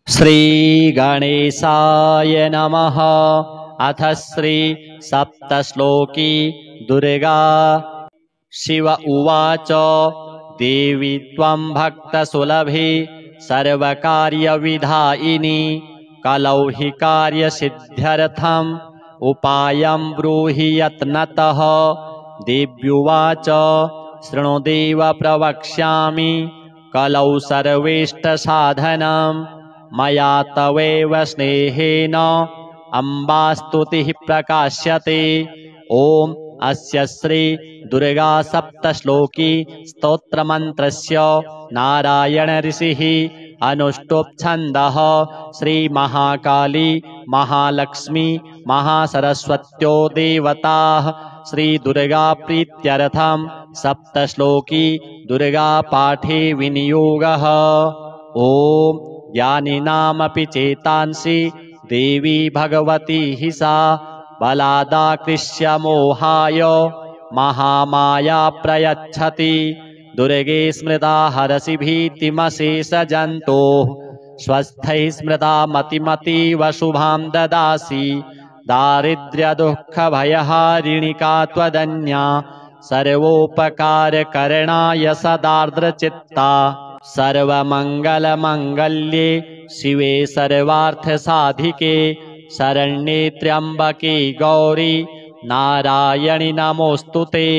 श्रीगणेशाय नमः। अथ श्री सप्तश्लोकी दुर्गा। शिव उवाच देवी त्वं भक्तसुलभे सर्वकार्यविधायिनी कलौ हि कार्यसिद्ध्यर्थम् उपायं ब्रूहि यत्नतः। देव्युवाच शृणुदेव प्रवक्ष्यामि कलौ सर्वेष्टसाधनम् मया तवैव स्नेहेन अम्बास्तुतिः प्रकाश्यते। ॐ अस्य श्री दुर्गा सप्तश्लोकी स्तोत्रमन्त्रस्य नारायण ऋषिः अनुष्टुप् छन्दः श्री महाकाली महालक्ष्मी महासरस्वत्यो देवताः श्री दुर्गा प्रीत्यर्थं सप्तश्लोकी दुर्गा पाठे विनियोगः। ॐ ज्ञानिनामपि चेतांसि देवी भगवती हि सा बलादाकृष्य मोहाय महामाया प्रयच्छति। दुर्गे स्मृता हरसि भीतिमशेषजन्तोः स्वस्थैः स्मृता मतिमतीव शुभां ददासि। दारिद्र्यदुःखभयहारिणि का त्वदन्या सर्वोपकारकरणाय सदार्द्रचित्ता। सर्वमङ्गलमङ्गल्ये शिवे सर्वार्थसाधिके शरण्ये त्र्यम्बके गौरी नारायणि नमोऽस्तुते।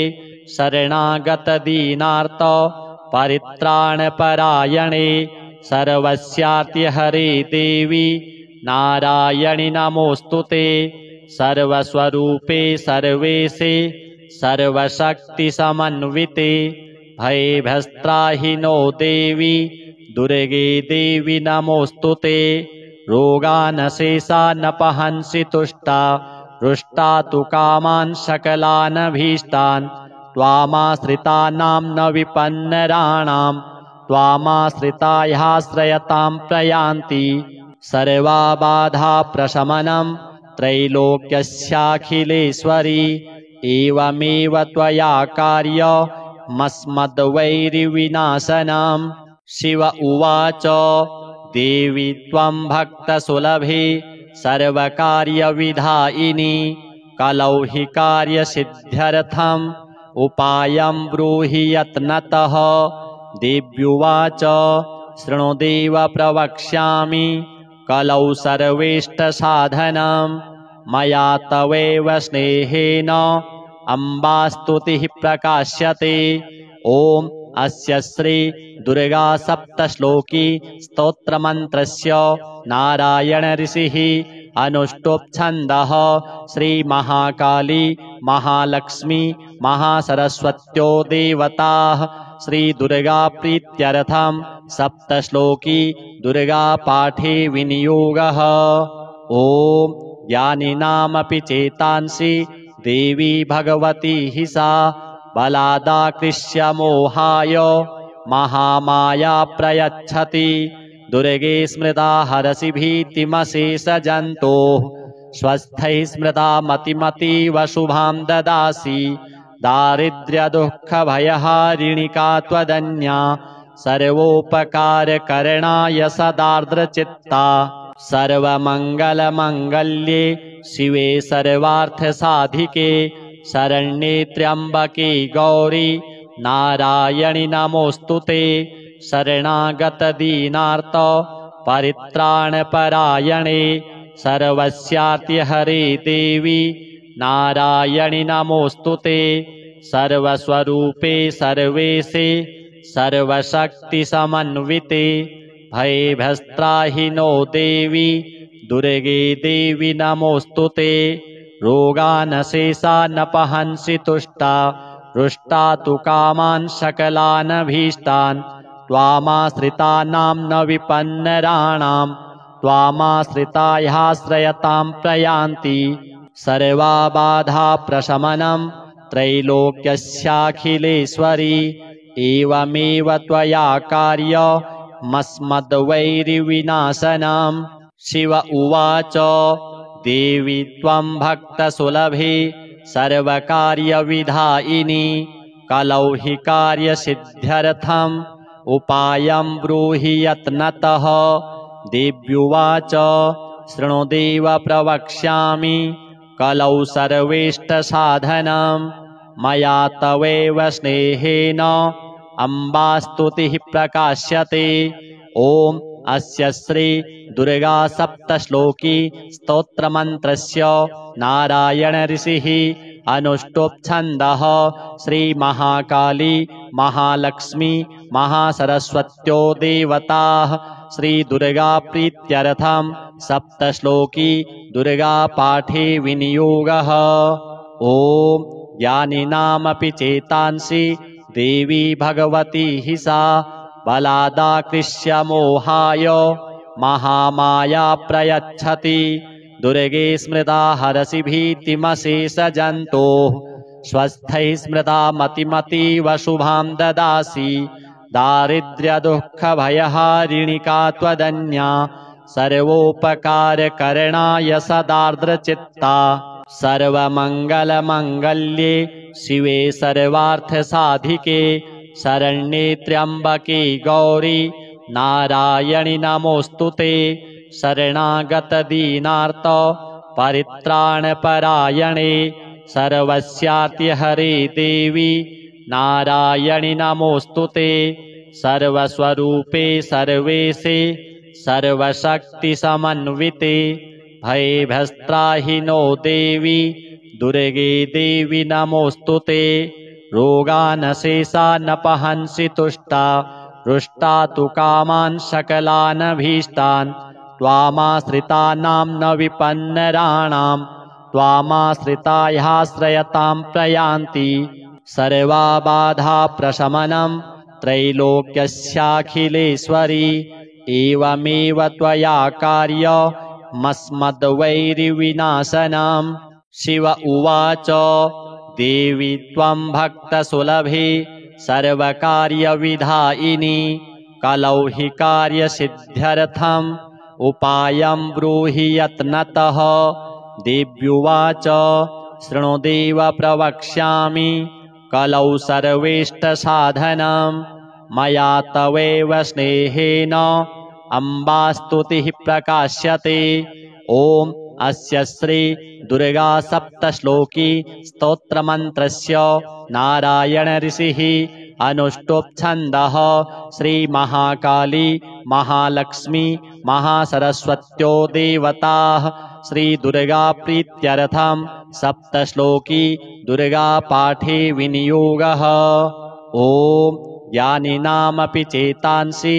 शरणागतदीनार्त परित्राणपरायणे सर्वस्यार्तिहरे देवी नारायणि नमोऽस्तुते। सर्वस्वरूपे सर्वेशे सर्वशक्तिसमन्विते भयभ्यस्त्राहि नो देवी दुर्गे देवी नमोऽस्तुते। रोगानशेषानपहंसि तुष्टा रुष्टा तु कामान् सकलानभीष्टान्। त्वामाश्रितानां न विपन्नराणां त्वामाश्रितायाश्रयतां प्रयान्ति। सर्वा बाधा प्रशमनं त्रैलोक्यस्याखिलेश्वरी एवमेव त्वया कार्यमस्मद्वैरिविनाशनम्। शिव उवाच देवी त्वं भक्तसुलभे सर्वकार्यविधायिनी कलौ हि कार्यसिद्ध्यर्थम् उपायं ब्रूहि यत्नतः। देव्युवाच शृणुदेव प्रवक्ष्यामि कलौ सर्वेष्टसाधनम् मया तवैव स्नेहेन अम्बास्तुतिः प्रकाश्यते। ॐ अस्य श्री दुर्गा सप्तश्लोकी स्तोत्रमन्त्रस्य नारायण ऋषिः अनुष्टुप् छन्दः श्री महाकाली महालक्ष्मी महासरस्वत्यो देवताः श्री दुर्गा प्रीत्यर्थं सप्तश्लोकी दुर्गा पाठे विनियोगः। ॐ ज्ञानिनामपि चेतांसि देवी भगवती हि सा बलादाकृष्य मोहाय महामाया प्रयच्छति। दुर्गे स्मृता हरसि भीतिमशेषजन्तोः स्वस्थैः स्मृता मतिमतीव शुभां ददासि। दारिद्र्यदुःखभयहारिणि का त्वदन्या सर्वोपकारकरणाय सदार्द्रचित्ता। सर्वमङ्गलमङ्गल्ये शिवे सर्वार्थसाधिके शरण्ये त्र्यम्बके गौरी नारायणि नमोऽस्तुते। शरणागतदीनार्त परित्राणपरायणे सर्वस्यार्तिहरे देवी नारायणि नमोऽस्तुते। सर्वस्वरूपे सर्वेशे सर्वशक्तिसमन्विते भयभ्यस्त्राहि नो देवी दुर्गे देवी नमोऽस्तुते। रोगानशेषानपहंसि तुष्टा रुष्टा तु कामान् सकलानभीष्टान्। त्वामाश्रितानां न विपन्नराणां त्वामाश्रितायाश्रयतां प्रयान्ति। सर्वा बाधा प्रशमनं त्रैलोक्यस्याखिलेश्वरी एवमेव त्वया कार्यमस्मद्वैरिविनाशनम्। शिव उवाच देवी त्वं भक्तसुलभे सर्वकार्यविधायिनी कलौ हि कार्यसिद्ध्यर्थम् उपायं ब्रूहि यत्नतः। देव्युवाच शृणु देव प्रवक्ष्यामि कलौ सर्वेष्टसाधनं मया तवैव स्नेहेन अम्बास्तुतिः प्रकाश्यते। ॐ अस्य श्री दुर्गा सप्तश्लोकी स्तोत्रमन्त्रस्य नारायण ऋषिः अनुष्टुप् छन्दः श्रीमहाकाली महालक्ष्मी महासरस्वत्यो देवताः श्रीदुर्गा प्रीत्यर्थं सप्तश्लोकी दुर्गा पाठे विनियोगः। ॐ ज्ञानिनामपि चेतांसि देवी भगवती हि सा बलादाकृष्य मोहाय महामाया प्रयच्छति। दुर्गे स्मृता हरसि भीतिमशेषजन्तोः स्वस्थैः स्मृता मतिमतीव शुभां ददासि। दारिद्र्यदुःखभयहारिणिका त्वदन्या सर्वोपकारकरणाय सदार्द्रचित्ता। सर्वमङ्गलमङ्गल्ये शिवे सर्वार्थसाधिके शरण्ये त्र्यम्बके गौरी नारायणि नमोऽस्तुते। शरणागतदीनार्त परित्राणपरायणे सर्वस्यार्तिहरे देवी नारायणि नमोऽस्तुते। सर्वस्वरूपे सर्वेशे सर्वशक्तिसमन्विते भयभ्यस्त्राहि नो देवी दुर्गे देवी नमोऽस्तुते। रोगानशेषानपहंसि तुष्टा रुष्टा तु कामान् सकलानभीष्टान्। त्वामाश्रितानां न विपन्नराणां त्वामाश्रिता ह्याश्रयतां प्रयान्ति। सर्वा बाधा प्रशमनं त्रैलोक्यस्याखिलेश्वरी एवमेव त्वया कार्यमस्मद्वैरिविनाशनम्। शिव उवाच देवी त्वं भक्तसुलभे सर्वकार्यविधायिनी कलौ हि कार्यसिद्ध्यर्थम् उपायं ब्रूहि यत्नतः। देव्युवाच शृणु देव प्रवक्ष्यामि कलौ सर्वेष्टसाधनं मया तवैव स्नेहेन अम्बास्तुतिः प्रकाश्यते। ॐ अस्य श्री दुर्गा सप्तश्लोकी स्तोत्रमन्त्रस्य नारायण ऋषिः अनुष्टुप् छन्दः श्रीमहाकाली महालक्ष्मी महासरस्वत्यो देवताः श्रीदुर्गा प्रीत्यर्थं सप्तश्लोकी दुर्गा पाठे विनियोगः। ॐ ज्ञानिनामपि चेतांसि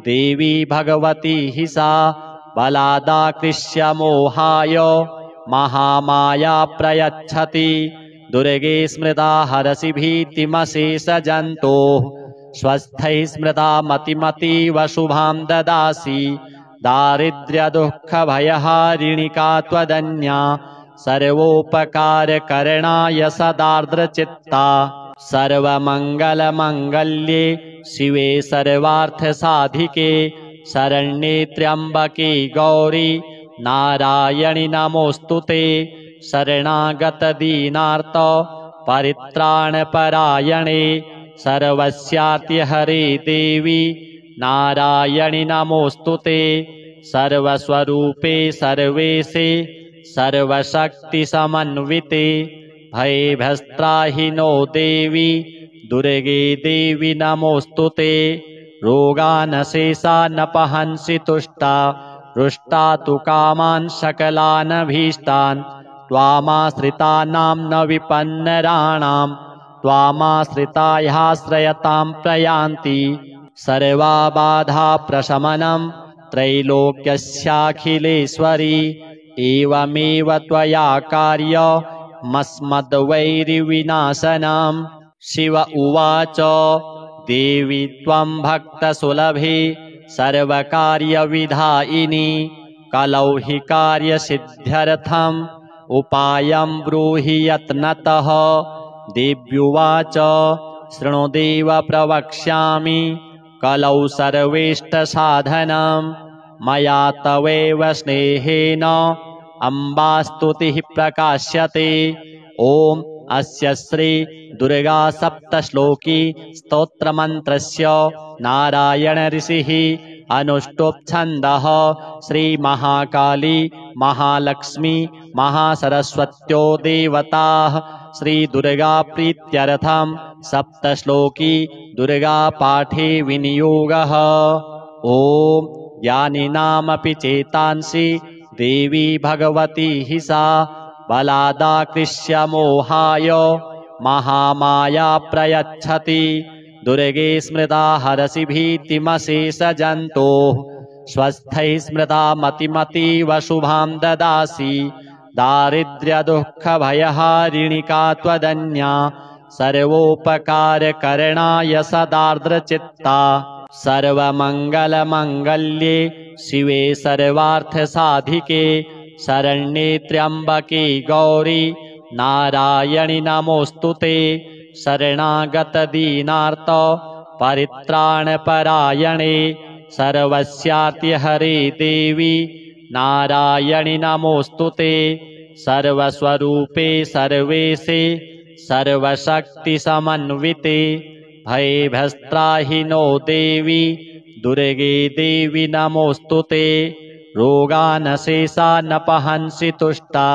देवी भगवती हि सा बलादाकृष्य मोहाय महामाया प्रयच्छति। दुर्गे स्मृता हरसि भीतिमशेषजन्तोः स्वस्थैः स्मृता मतिमतीव शुभां ददासि। दारिद्र्यदुःखभयहारिणिका त्वदन्या सर्वोपकारकरणाय सदार्द्रचित्ता। सर्वमङ्गलमङ्गल्ये शिवे सर्वार्थसाधिके शरण्ये त्र्यम्बके गौरी नारायणि नमोऽस्तुते। शरणागतदीनार्त परित्राणपरायणे सर्वस्यार्तिहरे देवी नारायणि नमोऽस्तुते। सर्वस्वरूपे सर्वेशे सर्वशक्तिसमन्विते भयभ्यस्त्राहि नो देवी दुर्गे देवी नमोऽस्तुते। रोगानशेषानपहंसि तुष्टा रुष्टा तु कामान् सकलानभीष्टान्। त्वामाश्रितानां न विपन्नराणां त्वामाश्रिता ह्याश्रयतां प्रयान्ति। सर्वा बाधा प्रशमनं त्रैलोक्यस्याखिलेश्वरी एवमेव त्वया कार्यमस्मद्वैरिविनाशनम्। शिव उवाच देवी त्वं भक्तसुलभे सर्वकार्यविधायिनी कलौ हि कार्यसिद्ध्यर्थम् उपायं ब्रूहि यत्नतः। देव्युवाच शृणु देव प्रवक्ष्यामि कलौ सर्वेष्टसाधनं मया तवैव स्नेहेन अम्बास्तुतिः प्रकाश्यते। ॐ अस्य श्री दुर्गा सप्तश्लोकी स्तोत्रमन्त्रस्य नारायण ऋषिः अनुष्टुप् श्रीमहाकाली महालक्ष्मी महासरस्वत्यो देवताः श्रीदुर्गाप्रीत्यर्थं सप्तश्लोकी दुर्गापाठे विनियोगः। ॐ ज्ञानिनामपि चेतांसि देवी भगवती हि सा बलादाकृष्य मोहाय महामाया प्रयच्छति। दुर्गे स्मृता हरसि भीतिमशेषजन्तोः स्वस्थैः स्मृता मतिमतीव शुभां ददासि। दारिद्र्यदुःखभयहारिणिका त्वदन्या सर्वोपकारकरणाय सदार्द्रचित्ता। सर्वमङ्गलमङ्गल्ये शिवे सर्वार्थसाधिके शरण्ये त्र्यम्बके गौरी नारायणि नमोऽस्तुते। शरणागतदीनार्त परित्राणपरायणे सर्वस्यार्तिहरे देवी नारायणि नमोऽस्तुते। सर्वस्वरूपे सर्वेशे सर्वशक्तिसमन्विते भयभ्यस्त्राहिनो देवी दुर्गे देवी नमोऽस्तुते। रोगानशेषानपहंसि तुष्टा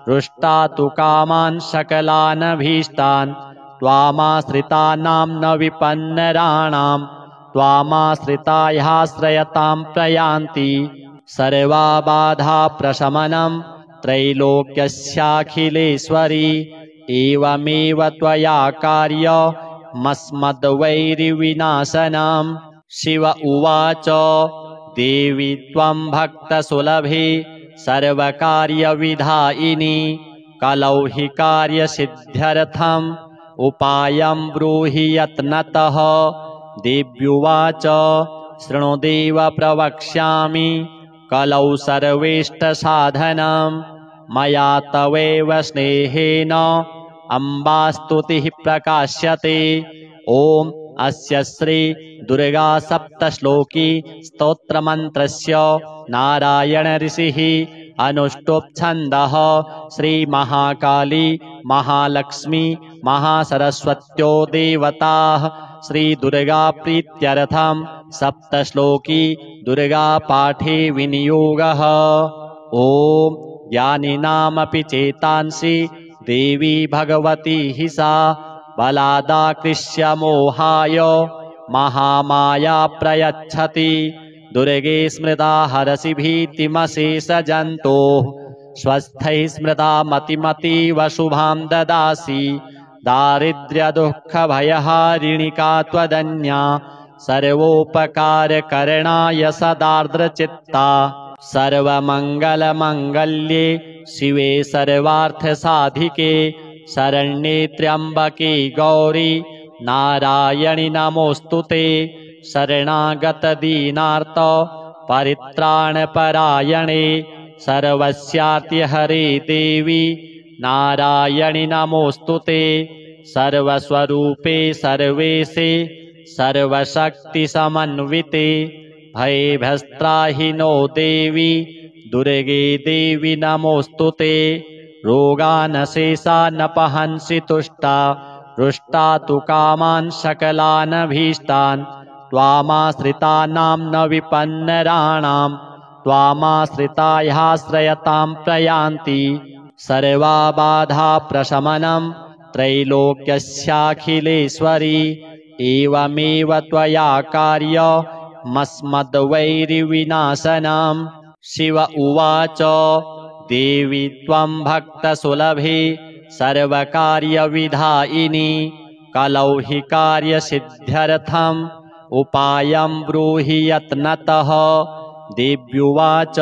रुष्टा तु कामान् सकलानभीष्टान्। त्वामाश्रितानां न विपन्नराणां त्वामाश्रितायाश्रयतां प्रयान्ति। सर्वा बाधा प्रशमनं त्रैलोक्यस्याखिलेश्वरी एवमेव त्वया कार्यमस्मद्वैरिविनाशनम्। शिव उवाच देवी त्वं भक्तसुलभे सर्वकार्यविधायिनी कलौ हि कार्यसिद्ध्यर्थम् उपायं ब्रूहि यत्नतः। देव्युवाच शृणुदेव प्रवक्ष्यामि कलौ सर्वेष्टसाधनं मया तवैव स्नेहेन अम्बास्तुतिः प्रकाश्यते। ॐ अस्य श्री दुर्गा सप्तश्लोकी स्तोत्रमन्त्रस्य नारायण ऋषिः अनुष्टुप् श्रीमहाकाली महालक्ष्मी महासरस्वत्यो देवताः श्रीदुर्गाप्रीत्यर्थं सप्तश्लोकी दुर्गापाठे विनियोगः। ॐ ज्ञानिनामपि चेतांसि देवी भगवती हि सा बलादाकृष्य मोहाय महामाया प्रयच्छति। दुर्गे स्मृता हरसि भीतिमशेषजन्तोः स्वस्थैः स्मृता मतिमतीव शुभां ददासि। दारिद्र्यदुःखभयहारिणिका त्वदन्या सर्वोपकारकरणाय सदार्द्रचित्ता। सर्वमङ्गलमङ्गल्ये शिवे सर्वार्थसाधिके शरण्ये त्र्यम्बके गौरी नारायणि नमोऽस्तुते। शरणागतदीनार्त परित्राणपरायणे सर्वस्यार्तिहरे देवी नारायणि नमोऽस्तुते। सर्वस्वरूपे सर्वेशे सर्वशक्तिसमन्विते भयभ्यस्त्राहिनो देवी दुर्गे देवी नमोऽस्तुते। रोगानशेषानपहंसि तुष्टा रुष्टा तु कामान् सकलानभीष्टान्। त्वामाश्रितानां न विपन्नराणां त्वामाश्रितायाश्रयतां प्रयान्ति। सर्वा बाधा प्रशमनं त्रैलोक्यस्याखिलेश्वरी एवमेव त्वया कार्यमस्मद्वैरिविनाशनम्। शिव उवाच देवी त्वं भक्तसुलभे सर्वकार्यविधायिनी कलौ हि कार्यसिद्ध्यर्थम् उपायं ब्रूहि यत्नतः। देव्युवाच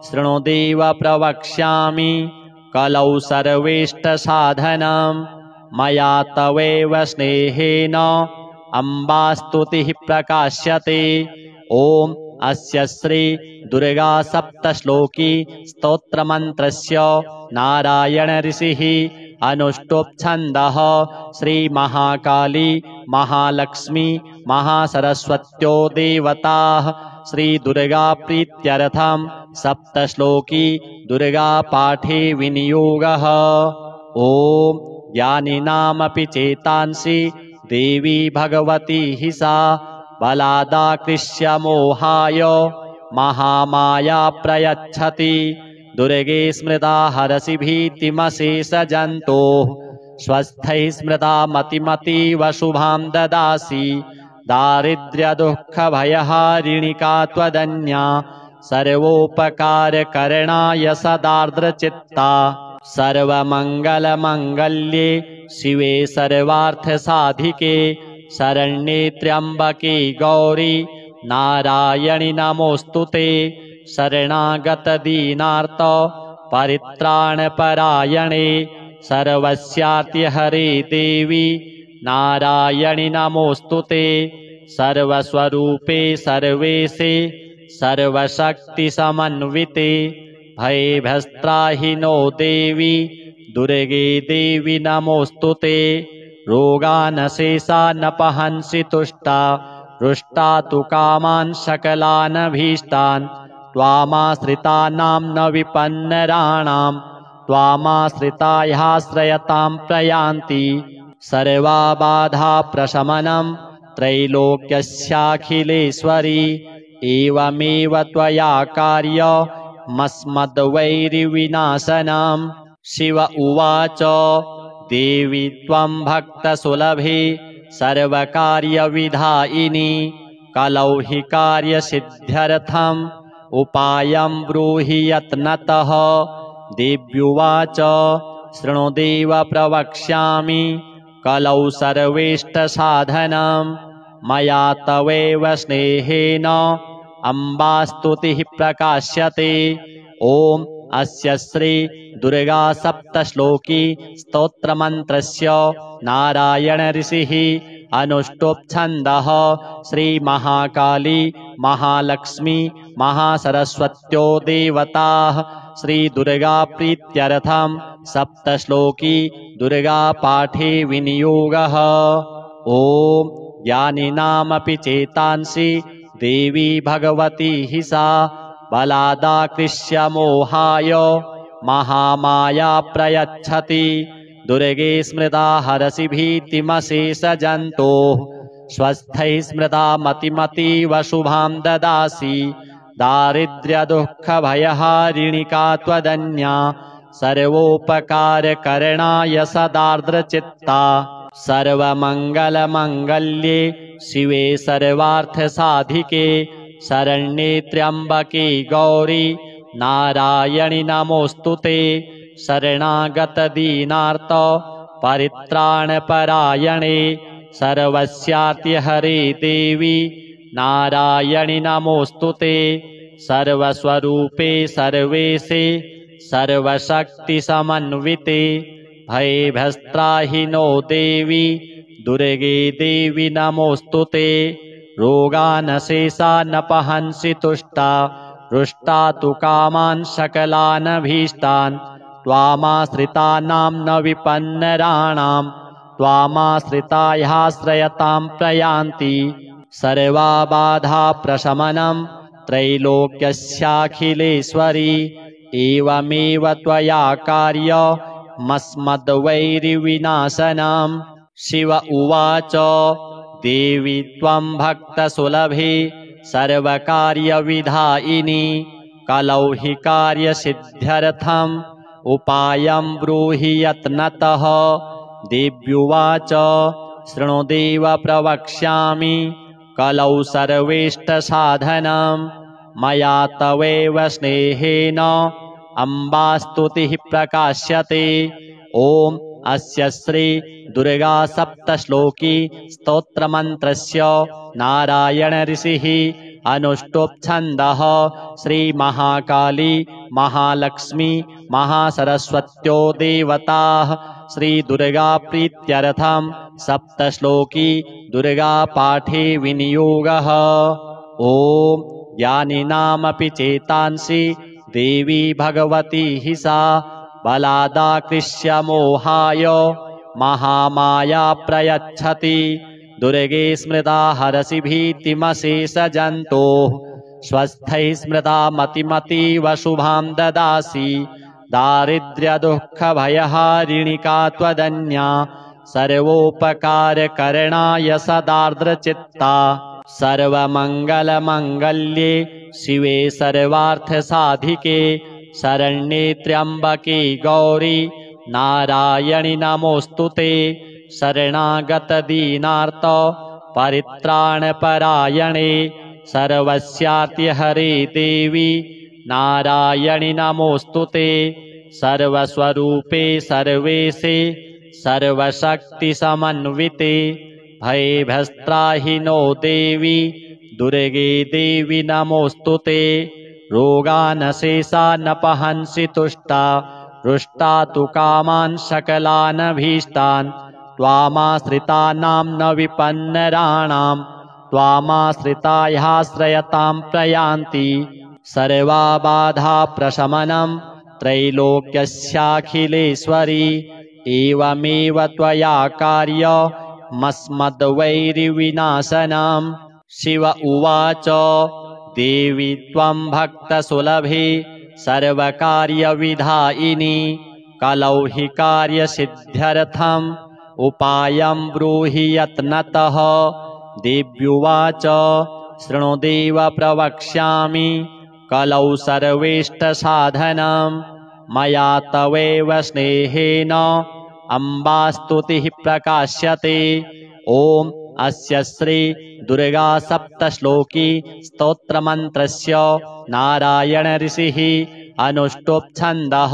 शृणुदेव प्रवक्ष्यामि कलौ सर्वेष्टसाधनं मया तवैव स्नेहेन अम्बास्तुतिः प्रकाश्यते। ॐ अस्य श्री दुर्गा सप्तश्लोकी स्तोत्रमन्त्रस्य नारायण ऋषिः अनुष्टुप् श्रीमहाकाली महालक्ष्मी महासरस्वत्यो देवताः श्रीदुर्गाप्रीत्यर्थं सप्तश्लोकी दुर्गापाठे विनियोगः। ॐ ज्ञानिनामपि चेतांसि देवी भगवती हि सा बलादाकृष्य मोहाय महामाया प्रयच्छति दुर्गे स्मृता हरसि भीतिमशेषजन्तोः स्वस्थैः स्मृता मतिमतीव शुभां ददासि दारिद्र्यदुःखभयहारिणिका त्वदन्या सर्वोपकारकरणाय सदार्द्रचित्ता सर्वमङ्गलमङ्गल्ये शिवे सर्वार्थसाधिके शरण्ये त्र्यम्बके गौरी नारायणि नमोऽस्तु ते शरणागतदीनार्त परित्राणपरायणे सर्वस्यार्तिहरे देवी नारायणि नमोऽस्तु ते सर्वस्वरूपे सर्वेशे सर्वशक्तिसमन्विते भयभ्यस्त्राहि नो देवी दुर्गे देवी नमोऽस्तु ते रोगानशेषानपहंसि तुष्टा रुष्टा तु कामान् सकलानभीष्टान् त्वामाश्रितानां न विपन्नराणां त्वामाश्रितायाश्रयतां प्रयान्ति सर्वा बाधा प्रशमनं त्रैलोक्यस्याखिलेश्वरी एवमेव त्वया कार्यमस्मद्वैरिविनाशनं शिव उवाच देवी त्वं भक्तसुलभे सर्वकार्यविधायिनी कलौ हि कार्यसिद्ध्यर्थम् उपायं ब्रूहि यत्नतः देव्युवाच शृणु देव प्रवक्ष्यामि कलौ सर्वेष्टसाधनं मया तवैव स्नेहेन अम्बास्तुतिः प्रकाश्यते ॐ अस्य श्री दुर्गा सप्तश्लोकी स्तोत्रमन्त्रस्य नारायण ऋषिः अनुष्टुप् छन्दः श्री महाकाली महालक्ष्मी महासरस्वत्यो देवताः श्री दुर्गा प्रीत्यर्थं सप्तश्लोकी दुर्गा पाठे विनियोगः ॐ ज्ञानिनामपि चेतांसि देवी भगवती हि सा बलादाकृष्य मोहाय महामाया प्रयच्छति दुर्गे स्मृता हरसि भीतिमशेषजन्तोः स्वस्थैः स्मृता मतिमतीव शुभां ददासि दारिद्र्यदुःखभयहारिणिका त्वदन्या सर्वोपकारकरणाय सदार्द्रचित्ता सर्वमङ्गलमङ्गल्ये शिवे सर्वार्थसाधिके शरण्ये त्र्यम्बके गौरी नारायणि नमोऽस्तु ते शरणागतदीनार्त परित्राणपरायणे सर्वस्यार्तिहरे देवी नारायणि नमोऽस्तु ते सर्वस्वरूपे सर्वेशे सर्वशक्तिसमन्विते भयभ्यस्त्राहि नो देवी दुर्गे देवी नमोऽस्तु ते रोगानशेषानपहंसि तुष्टा रुष्टा तु कामान् सकलानभीष्टान् त्वामाश्रितानां न विपन्नराणां त्वामाश्रितायाश्रयतां प्रयान्ति सर्वा बाधा प्रशमनं त्रैलोक्यस्याखिलेश्वरी एवमेव त्वया कार्यमस्मद्वैरिविनाशनं शिव उवाच देवी त्वं भक्तसुलभे सर्वकार्यविधायिनी कलौ हि कार्यसिद्ध्यर्थम् उपायं ब्रूहि यत्नतः देव्युवाच शृणु देव प्रवक्ष्यामि कलौ सर्वेष्टसाधनं मया तवैव स्नेहेन अम्बास्तुतिः प्रकाश्यते ॐ अस्य श्री दुर्गा सप्तश्लोकी स्तोत्रमन्त्रस्य नारायण ऋषिः अनुष्टुप् छन्दः श्री महाकाली महालक्ष्मी महासरस्वत्यो देवताः श्री दुर्गा प्रीत्यर्थं सप्तश्लोकी दुर्गा पाठे विनियोगः ॐ ज्ञानिनामपि चेतांसि देवी भगवती हि सा बलादाकृष्य मोहाय महामाया प्रयच्छति दुर्गे स्मृता हरसि भीतिमशेषजन्तोः स्वस्थैः स्मृता मतिमतीव शुभां ददासि दारिद्र्यदुःखभयहारिणिका त्वदन्या सर्वोपकारकरणाय सदार्द्रचित्ता सर्वमङ्गलमङ्गल्ये शिवे सर्वार्थसाधिके शरण्ये त्र्यम्बके गौरी नारायणि नमोऽस्तुते। शरणागतदीनार्त परित्राणपरायणे सर्वस्यार्तिहरे देवी नारायणि नमोऽस्तुते। सर्वस्वरूपे सर्वेशे सर्वशक्तिसमन्विते भयभ्यस्त्राहि नो देवी दुर्गे देवी नमोऽस्तुते। रोगानशेषानपहंसि तुष्टा रुष्टा तु कामान् सकलानभीष्टान् त्वामाश्रितानां न विपन्नराणां त्वामाश्रितायाश्रयतां प्रयान्ति। सर्वबाधाप्रशमनं त्रैलोक्यस्याखिलेश्वरी एवमेव त्वया कार्यमस्मद्वैरिविनाशनं। शिव उवाच देवी त्वं भक्तसुलभे सर्वकार्यविधायिनी कलौ हि कार्यसिद्ध्यर्थम् उपायं ब्रूहि यत्नतः। देव्युवाच शृणुदेव प्रवक्ष्यामि कलौ सर्वेष्टसाधनं मया तवैव स्नेहेन अम्बास्तुतिः प्रकाश्यते। ॐ अस्य श्री दुर्गा सप्तश्लोकी स्तोत्रमन्त्रस्य नारायण ऋषिः अनुष्टुप् छन्दः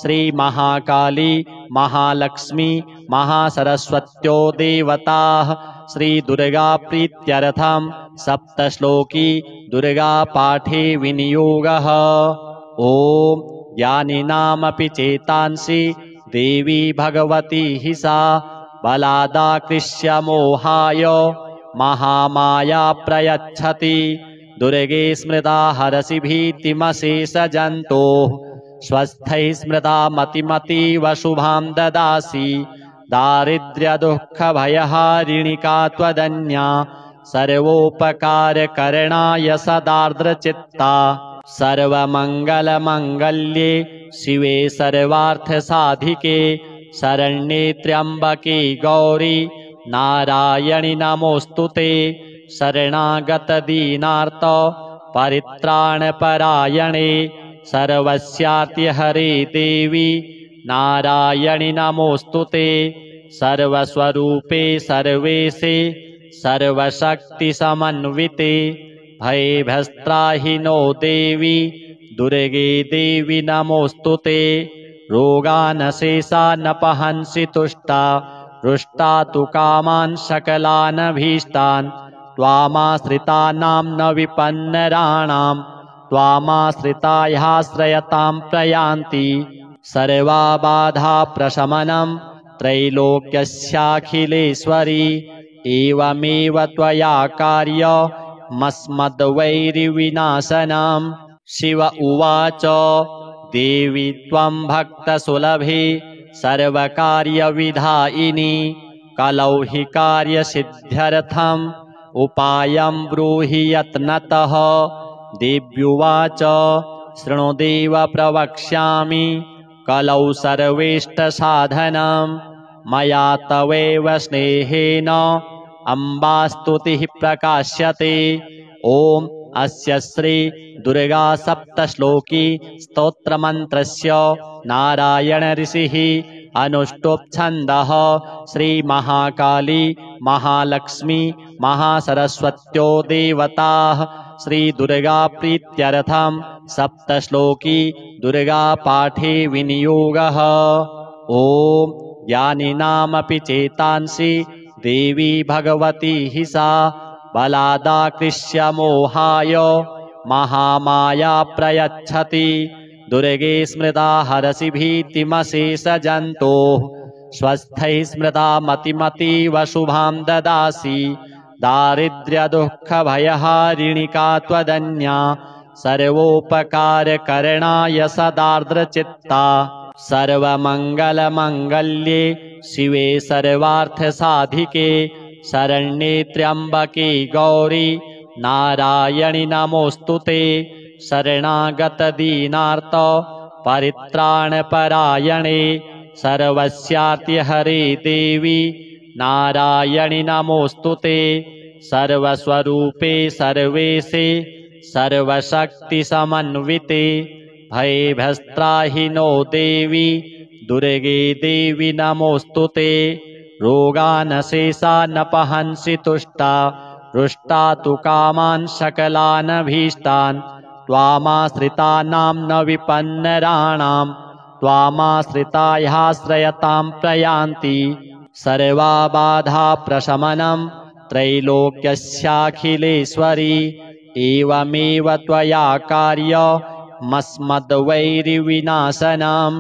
श्रीमहाकाली महालक्ष्मी महासरस्वत्यो देवताः श्रीदुर्गा प्रीत्यर्थं सप्तश्लोकी दुर्गा पाठे विनियोगः। ॐ ज्ञानिनामपि चेतांसि देवी भगवती हि सा बलादाकृष्य मोहाय महामाया प्रयच्छति। दुर्गे स्मृता हरसि भीतिमशेषजन्तोः स्वस्थैः स्मृता मतिमतीव शुभां ददासि। दारिद्र्यदुःखभयहारिणिका त्वदन्या सर्वोपकारकरणाय सदार्द्रचित्ता। सर्वमङ्गलमङ्गल्ये शिवे सर्वार्थसाधिके शरण्ये त्र्यम्बके गौरी नारायणि नमोऽस्तुते। शरणागतदीनार्त परित्राणपरायणे सर्वस्यार्तिहरे देवी नारायणि नमोऽस्तुते। सर्वस्वरूपे सर्वेशे सर्वशक्तिसमन्विते भयभ्यस्त्राहि नो देवी दुर्गे देवी नमोऽस्तुते। रोगानशेषानपहंसि तुष्टा रुष्टा तु कामान् सकलानभीष्टान् त्वामाश्रितानां न विपन्नराणां त्वामाश्रितायाश्रयतां प्रयान्ति। सर्वबाधाप्रशमनं त्रैलोक्यस्याखिलेश्वरी एवमेव त्वया कार्यमस्मद्वैरिविनाशनं। शिव उवाच देवी त्वं भक्तसुलभे सर्वकार्यविधायिनी कलौ हि कार्यसिद्ध्यर्थम् उपायं ब्रूहि यत्नतः। देव्युवाच शृणुदेव प्रवक्ष्यामि कलौ सर्वेष्टसाधनं मया तवैव स्नेहेन अम्बास्तुतिः प्रकाश्यते। ॐ अस्य श्री दुर्गा सप्तश्लोकी स्तोत्रमन्त्रस्य नारायण ऋषिः अनुष्टुप् छन्दः श्रीमहाकाली महालक्ष्मी महासरस्वत्यो देवताः श्रीदुर्गा प्रीत्यर्थं सप्तश्लोकी दुर्गा पाठे विनियोगः। ॐ ज्ञानिनामपि चेतांसि देवी भगवती हि सा बलादाकृष्य मोहाय महामाया प्रयच्छति। दुर्गे स्मृता हरसि भीतिमशेषजन्तोः स्वस्थैः स्मृता मतिमतीव शुभां ददासि। दारिद्र्यदुःखभयहारिणिका त्वदन्या सर्वोपकारकरणाय सदार्द्रचित्ता। सर्वमङ्गलमङ्गल्ये शिवे सर्वार्थसाधिके शरण्ये त्र्यम्बके गौरी नारायणि नमोऽस्तुते। शरणागतदीनार्त परित्राणपरायणे सर्वस्यार्तिहरे देवी नारायणि नमोऽस्तुते। सर्वस्वरूपे सर्वेशे सर्वशक्तिसमन्विते भयभ्यस्त्राहि नो देवी दुर्गे देवी नमोऽस्तुते रोगानशेषानपहंसि तुष्टा रुष्टा तु कामान् सकलानभीष्टान् त्वामाश्रितानां न विपन्नराणां त्वामाश्रितायाश्रयतां प्रयान्ति सर्वा बाधा प्रशमनं त्रैलोक्यस्याखिलेश्वरी एवमेव त्वया कार्यमस्मद्वैरिविनाशनम्